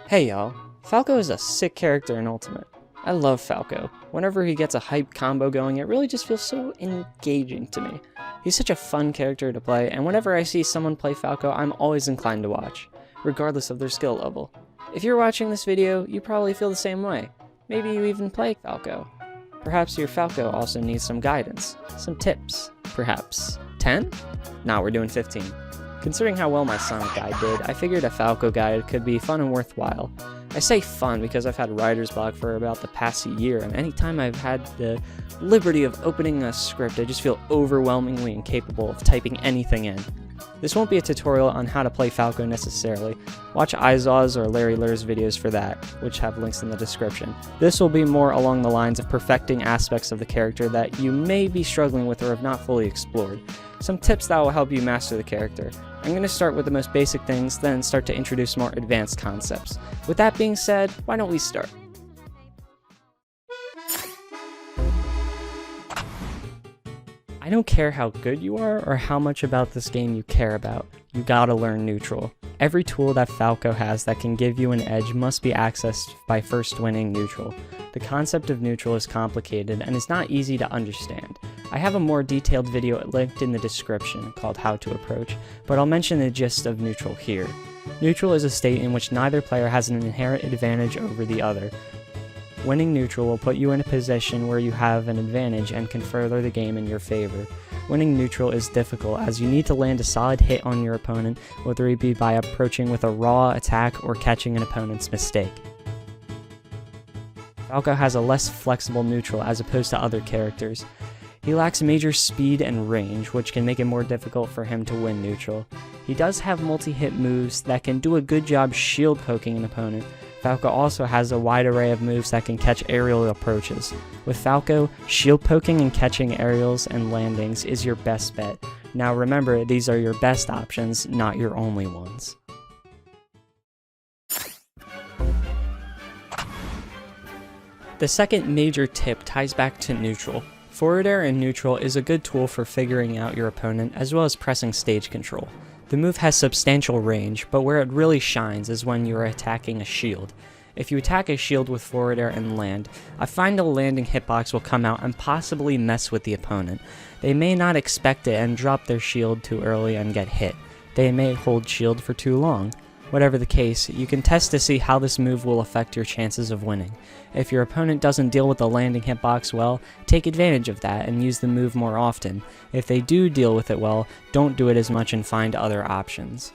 Hey y'all, Falco is a sick character in Ultimate. I love Falco. Whenever he gets a hype combo going, it really just feels so engaging to me. He's such a fun character to play, and whenever I see someone play Falco, I'm always inclined to watch, regardless of their skill level. If you're watching this video, you probably feel the same way. Maybe you even play Falco. Perhaps your Falco also needs some guidance, some tips. Perhaps 10? Nah, we're doing 15. Considering how well my Sonic guide did, I figured a Falco guide could be fun and worthwhile. I say fun because I've had writer's block for about the past year, and anytime I've had the liberty of opening a script, I just feel overwhelmingly incapable of typing anything in. This won't be a tutorial on how to play Falco necessarily. Watch Izaw's or Larry Lur's videos for that, which have links in the description. This will be more along the lines of perfecting aspects of the character that you may be struggling with or have not fully explored. Some tips that will help you master the character. I'm going to start with the most basic things, then start to introduce more advanced concepts. With that being said, why don't we start? I don't care how good you are or how much about this game you care about, you gotta learn neutral. Every tool that Falco has that can give you an edge must be accessed by first winning neutral. The concept of neutral is complicated and is not easy to understand. I have a more detailed video linked in the description called How to Approach, but I'll mention the gist of neutral here. Neutral is a state in which neither player has an inherent advantage over the other. Winning neutral will put you in a position where you have an advantage and can further the game in your favor. Winning neutral is difficult as you need to land a solid hit on your opponent, whether it be by approaching with a raw attack or catching an opponent's mistake. Falco has a less flexible neutral as opposed to other characters. He lacks major speed and range, which can make it more difficult for him to win neutral. He does have multi-hit moves that can do a good job shield poking an opponent. Falco also has a wide array of moves that can catch aerial approaches. With Falco, shield poking and catching aerials and landings is your best bet. Now remember, these are your best options, not your only ones. The second major tip ties back to neutral. Forward air in neutral is a good tool for figuring out your opponent as well as pressing stage control. The move has substantial range, but where it really shines is when you are attacking a shield. If you attack a shield with forward air and land, I find a landing hitbox will come out and possibly mess with the opponent. They may not expect it and drop their shield too early and get hit. They may hold shield for too long. Whatever the case, you can test to see how this move will affect your chances of winning. If your opponent doesn't deal with the landing hitbox well, take advantage of that and use the move more often. If they do deal with it well, don't do it as much and find other options.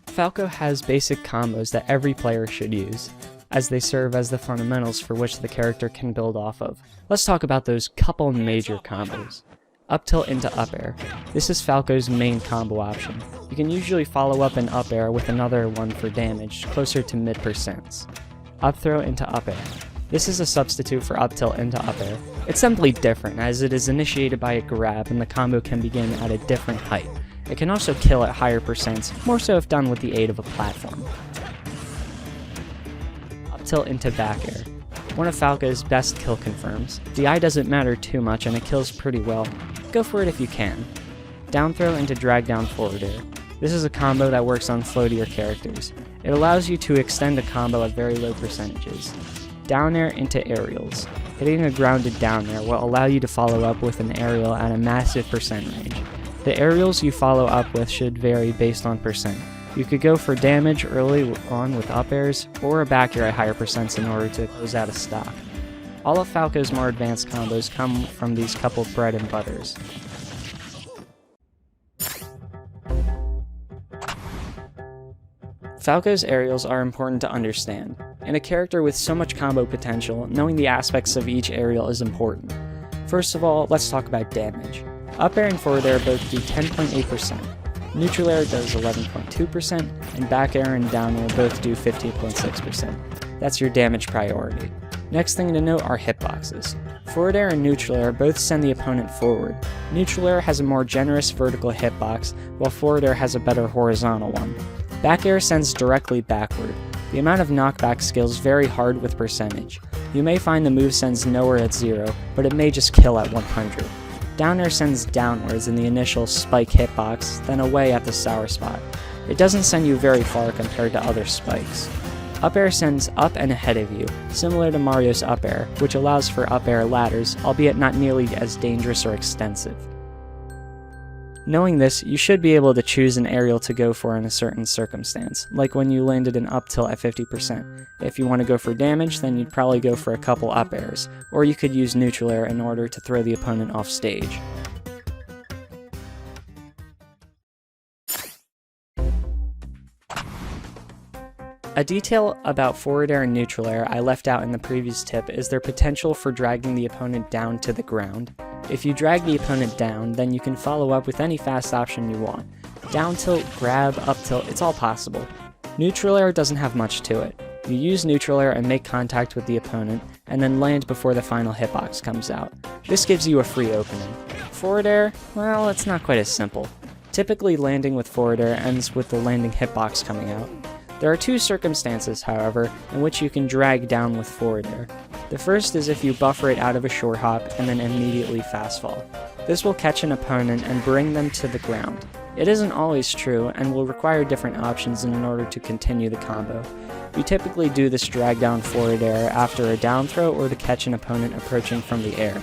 Falco has basic combos that every player should use, as they serve as the fundamentals for which the character can build off of. Let's talk about those couple major combos. Up tilt into up air. This is Falco's main combo option. You can usually follow up an up air with another one for damage, closer to mid percents. Up throw into up air. This is a substitute for up tilt into up air. It's simply different as it is initiated by a grab and the combo can begin at a different height. It can also kill at higher percents, more so if done with the aid of a platform. Up tilt into back air. One of Falco's best kill confirms. The eye doesn't matter too much and it kills pretty well. Go for it if you can. Down throw into drag down forward air. This is a combo that works on floatier characters. It allows you to extend a combo at very low percentages. Down air into aerials. Hitting a grounded down air will allow you to follow up with an aerial at a massive percent range. The aerials you follow up with should vary based on percent. You could go for damage early on with up airs, or a back air at higher percents in order to close out a stock. All of Falco's more advanced combos come from these couple bread and butters. Falco's aerials are important to understand. In a character with so much combo potential, knowing the aspects of each aerial is important. First of all, let's talk about damage. Up air and forward air both do 10.8%. Neutral air does 11.2%, and back air and down air both do 15.6%. That's your damage priority. Next thing to note are hitboxes. Forward air and neutral air both send the opponent forward. Neutral air has a more generous vertical hitbox, while forward air has a better horizontal one. Back air sends directly backward. The amount of knockback skills vary hard with percentage. You may find the move sends nowhere at 0, but it may just kill at 100. Down air sends downwards in the initial spike hitbox, then away at the sour spot. It doesn't send you very far compared to other spikes. Up air sends up and ahead of you, similar to Mario's up air, which allows for up air ladders, albeit not nearly as dangerous or extensive. Knowing this, you should be able to choose an aerial to go for in a certain circumstance, like when you landed an up tilt at 50%. If you want to go for damage, then you'd probably go for a couple up airs, or you could use neutral air in order to throw the opponent off stage. A detail about forward air and neutral air I left out in the previous tip is their potential for dragging the opponent down to the ground. If you drag the opponent down, then you can follow up with any fast option you want. Down tilt, grab, up tilt, it's all possible. Neutral air doesn't have much to it. You use neutral air and make contact with the opponent, and then land before the final hitbox comes out. This gives you a free opening. Forward air, well, it's not quite as simple. Typically landing with forward air ends with the landing hitbox coming out. There are two circumstances, however, in which you can drag down with forward air. The first is if you buffer it out of a short hop and then immediately fast fall. This will catch an opponent and bring them to the ground. It isn't always true and will require different options in order to continue the combo. You typically do this drag down forward air after a down throw or to catch an opponent approaching from the air.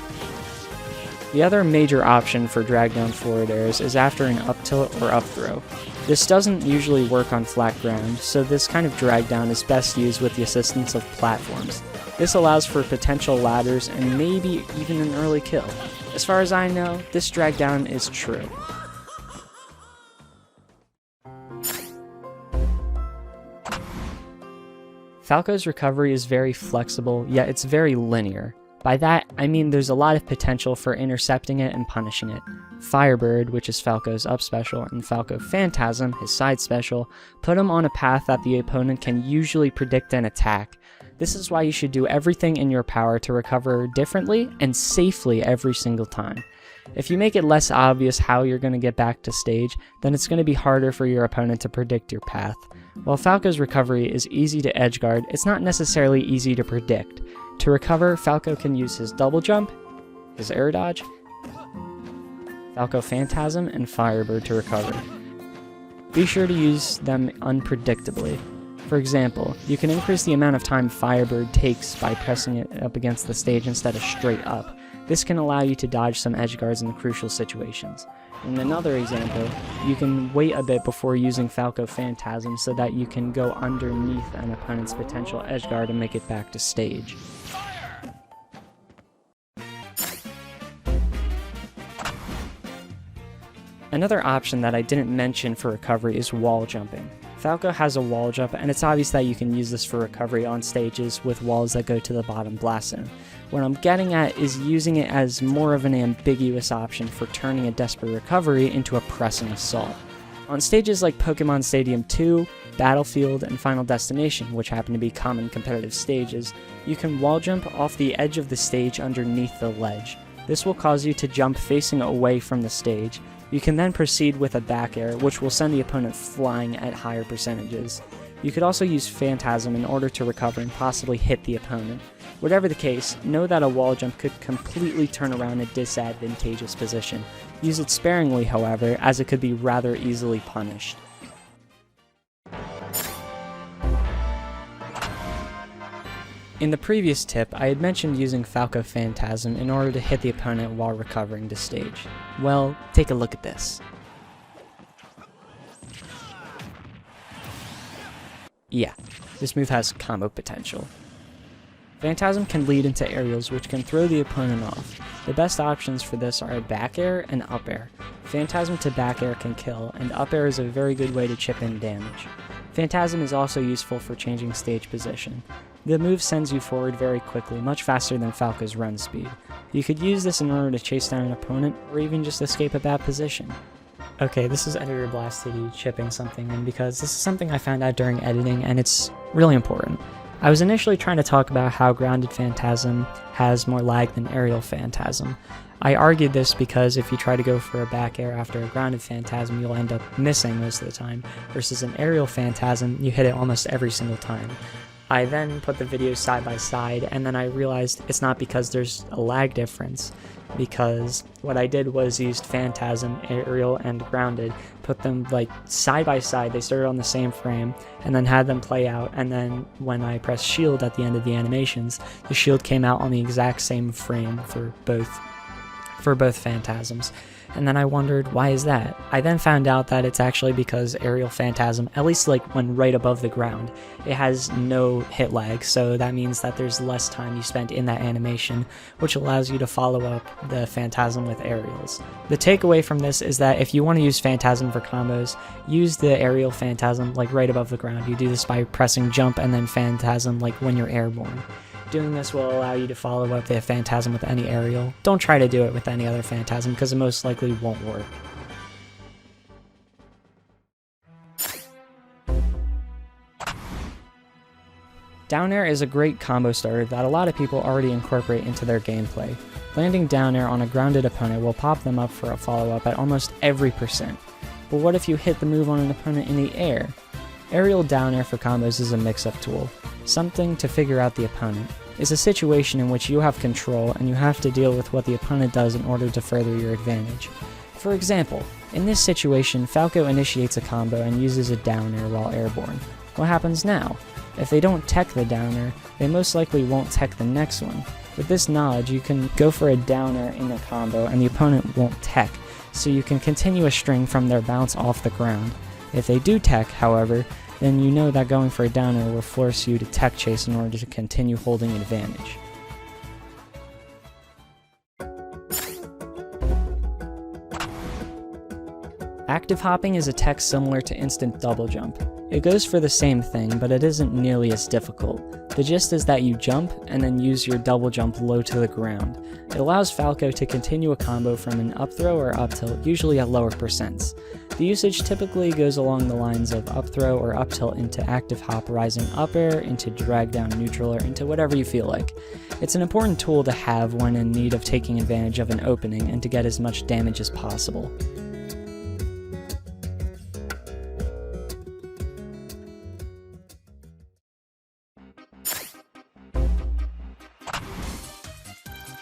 The other major option for drag down forward airs is after an up tilt or up throw. This doesn't usually work on flat ground, so this kind of drag down is best used with the assistance of platforms. This allows for potential ladders and maybe even an early kill. As far as I know, this drag down is true. Falco's recovery is very flexible, yet it's very linear. By that, I mean there's a lot of potential for intercepting it and punishing it. Firebird, which is Falco's up special, and Falco Phantasm, his side special, put him on a path that the opponent can usually predict and attack. This is why you should do everything in your power to recover differently and safely every single time. If you make it less obvious how you're going to get back to stage, then it's going to be harder for your opponent to predict your path. While Falco's recovery is easy to edgeguard, it's not necessarily easy to predict. To recover, Falco can use his double jump, his air dodge, Falco Phantasm, and Firebird to recover. Be sure to use them unpredictably. For example, you can increase the amount of time Firebird takes by pressing it up against the stage instead of straight up. This can allow you to dodge some edge guards in crucial situations. In another example, you can wait a bit before using Falco Phantasm so that you can go underneath an opponent's potential edge guard and make it back to stage. Another option that I didn't mention for recovery is wall jumping. Falco has a wall jump, and it's obvious that you can use this for recovery on stages with walls that go to the bottom blast zone. What I'm getting at is using it as more of an ambiguous option for turning a desperate recovery into a pressing assault. On stages like Pokemon Stadium 2, Battlefield, and Final Destination, which happen to be common competitive stages, you can wall jump off the edge of the stage underneath the ledge. This will cause you to jump facing away from the stage. You can then proceed with a back air, which will send the opponent flying at higher percentages. You could also use Phantasm in order to recover and possibly hit the opponent. Whatever the case, know that a wall jump could completely turn around a disadvantageous position. Use it sparingly, however, as it could be rather easily punished. In the previous tip, I had mentioned using Falco Phantasm in order to hit the opponent while recovering to stage. Well, take a look at this. Yeah, this move has combo potential. Phantasm can lead into aerials which can throw the opponent off. The best options for this are back air and up air. Phantasm to back air can kill, and up air is a very good way to chip in damage. Phantasm is also useful for changing stage position. The move sends you forward very quickly, much faster than Falco's run speed. You could use this in order to chase down an opponent, or even just escape a bad position. Okay, this is Editor Blasted chipping something in because this is something I found out during editing, and it's really important. I was initially trying to talk about how Grounded Phantasm has more lag than Aerial Phantasm. I argued this because if you try to go for a back air after a Grounded Phantasm, you'll end up missing most of the time, versus an Aerial Phantasm, you hit it almost every single time. I then put the videos side by side, and then I realized it's not because there's a lag difference, because what I did was used Phantasm, Aerial, and Grounded, put them like side by side, they started on the same frame, and then had them play out, and then when I pressed shield at the end of the animations, the shield came out on the exact same frame for both Phantasms. And then I wondered, why is that? I then found out that it's actually because Aerial Phantasm, at least like when right above the ground, it has no hit lag, so that means that there's less time you spent in that animation, which allows you to follow up the Phantasm with Aerials. The takeaway from this is that if you want to use Phantasm for combos, use the Aerial Phantasm like right above the ground. You do this by pressing jump and then Phantasm like when you're airborne. Doing this will allow you to follow up the Phantasm with any aerial. Don't try to do it with any other Phantasm because it most likely won't work. Down air is a great combo starter that a lot of people already incorporate into their gameplay. Landing down air on a grounded opponent will pop them up for a follow-up at almost every percent. But what if you hit the move on an opponent in the air? Aerial down air for combos is a mix-up tool. Something to figure out the opponent. Is a situation in which you have control and you have to deal with what the opponent does in order to further your advantage. For example, in this situation, Falco initiates a combo and uses a down air while airborne. What happens now? If they don't tech the down air, they most likely won't tech the next one. With this knowledge, you can go for a down air in a combo and the opponent won't tech, so you can continue a string from their bounce off the ground. If they do tech, however, then you know that going for a down air will force you to tech chase in order to continue holding advantage. Active hopping is a tech similar to instant double jump. It goes for the same thing, but it isn't nearly as difficult. The gist is that you jump and then use your double jump low to the ground. It allows Falco to continue a combo from an up throw or up tilt, usually at lower percents. The usage typically goes along the lines of up throw or up tilt into active hop, rising up air, into drag down neutral, or into whatever you feel like. It's an important tool to have when in need of taking advantage of an opening and to get as much damage as possible.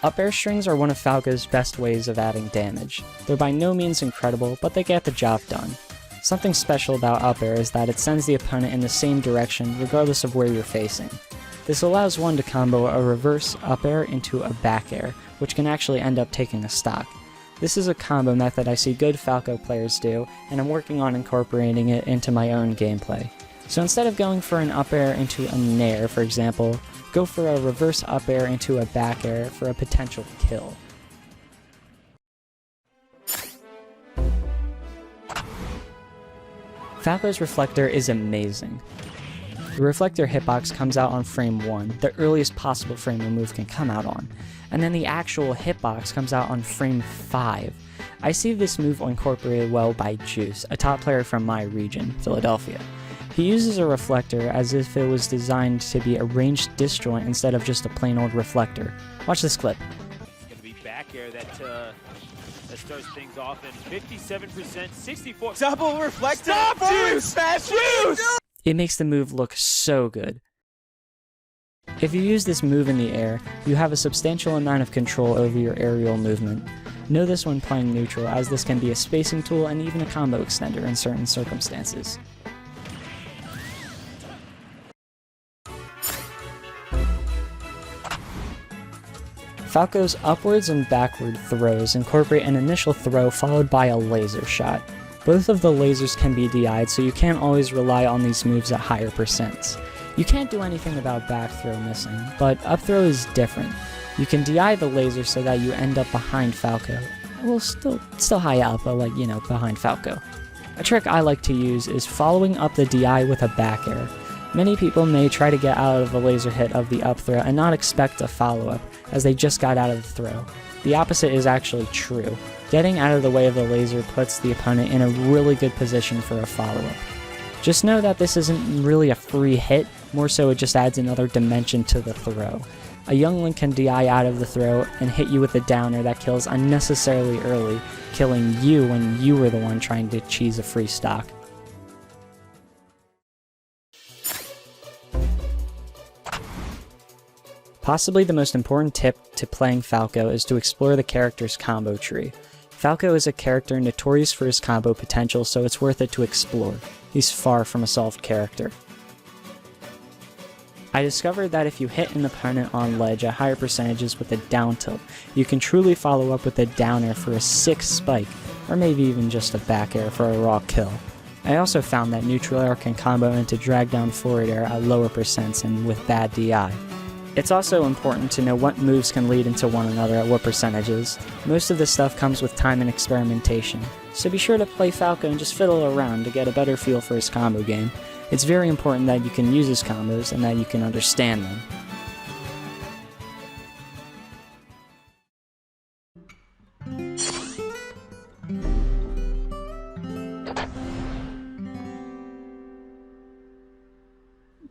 Up air strings are one of Falco's best ways of adding damage. They're by no means incredible, but they get the job done. Something special about up air is that it sends the opponent in the same direction regardless of where you're facing. This allows one to combo a reverse up air into a back air, which can actually end up taking a stock. This is a combo method I see good Falco players do, and I'm working on incorporating it into my own gameplay. So instead of going for an up air into a nair, for example, go for a reverse up air into a back air for a potential kill. Falco's Reflector is amazing. The Reflector hitbox comes out on frame 1, the earliest possible frame the move can come out on, and then the actual hitbox comes out on frame 5. I see this move incorporated well by Juice, a top player from my region, Philadelphia. He uses a reflector as if it was designed to be a ranged disjoint instead of just a plain old reflector. Watch this clip. It's going to be back air that starts things off in 57%, 64. Double reflector. Stop, Juice! Juice! It makes the move look so good. If you use this move in the air, you have a substantial amount of control over your aerial movement. Know this when playing neutral, as this can be a spacing tool and even a combo extender in certain circumstances. Falco's upwards and backward throws incorporate an initial throw followed by a laser shot. Both of the lasers can be DI'd, so you can't always rely on these moves at higher percents. You can't do anything about back throw missing, but up throw is different. You can DI the laser so that you end up behind Falco. Well, still high up, but like, you know, behind Falco. A trick I like to use is following up the DI with a back air. Many people may try to get out of a laser hit of the up throw and not expect a follow-up, as they just got out of the throw. The opposite is actually true. Getting out of the way of the laser puts the opponent in a really good position for a follow-up. Just know that this isn't really a free hit, more so it just adds another dimension to the throw. A young Link can DI out of the throw and hit you with a downer that kills unnecessarily early, killing you when you were the one trying to cheese a free stock. Possibly the most important tip to playing Falco is to explore the character's combo tree. Falco is a character notorious for his combo potential, so it's worth it to explore. He's far from a solved character. I discovered that if you hit an opponent on ledge at higher percentages with a down tilt, you can truly follow up with a down air for a sick spike, or maybe even just a back air for a raw kill. I also found that neutral air can combo into drag down forward air at lower percents and with bad DI. It's also important to know what moves can lead into one another at what percentages. Most of this stuff comes with time and experimentation, so be sure to play Falco and just fiddle around to get a better feel for his combo game. It's very important that you can use his combos and that you can understand them.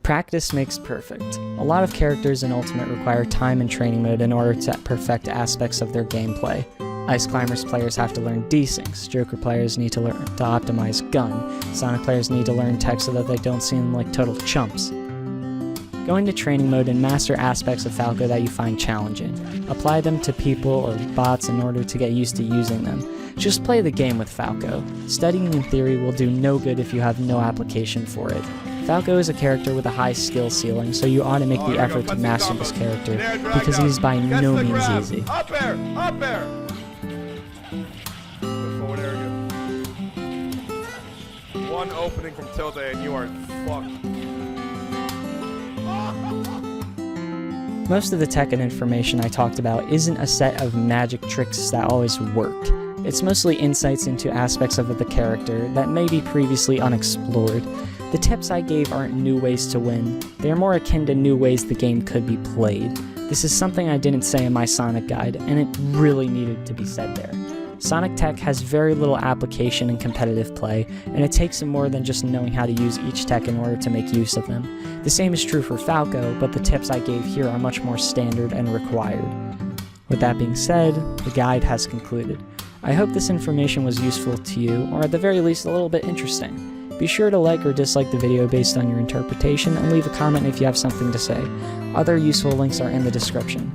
Practice makes perfect. A lot of characters in Ultimate require time and training mode in order to perfect aspects of their gameplay. Ice Climbers players have to learn desyncs, Joker players need to learn to optimize gun, Sonic players need to learn tech so that they don't seem like total chumps. Go into training mode and master aspects of Falco that you find challenging. Apply them to people or bots in order to get used to using them. Just play the game with Falco. Studying in theory will do no good if you have no application for it. Falco is a character with a high skill ceiling, so you ought to make the effort to master this character, because he's by no means easy. Up air! Up air! Forward air again. One opening from Tilde and you are fucked. Most of the tech and information I talked about isn't a set of magic tricks that always work. It's mostly insights into aspects of the character that may be previously unexplored. The tips I gave aren't new ways to win, they are more akin to new ways the game could be played. This is something I didn't say in my Sonic guide, and it really needed to be said there. Sonic tech has very little application in competitive play, and it takes more than just knowing how to use each tech in order to make use of them. The same is true for Falco, but the tips I gave here are much more standard and required. With that being said, the guide has concluded. I hope this information was useful to you, or at the very least a little bit interesting. Be sure to like or dislike the video based on your interpretation, and leave a comment if you have something to say. Other useful links are in the description.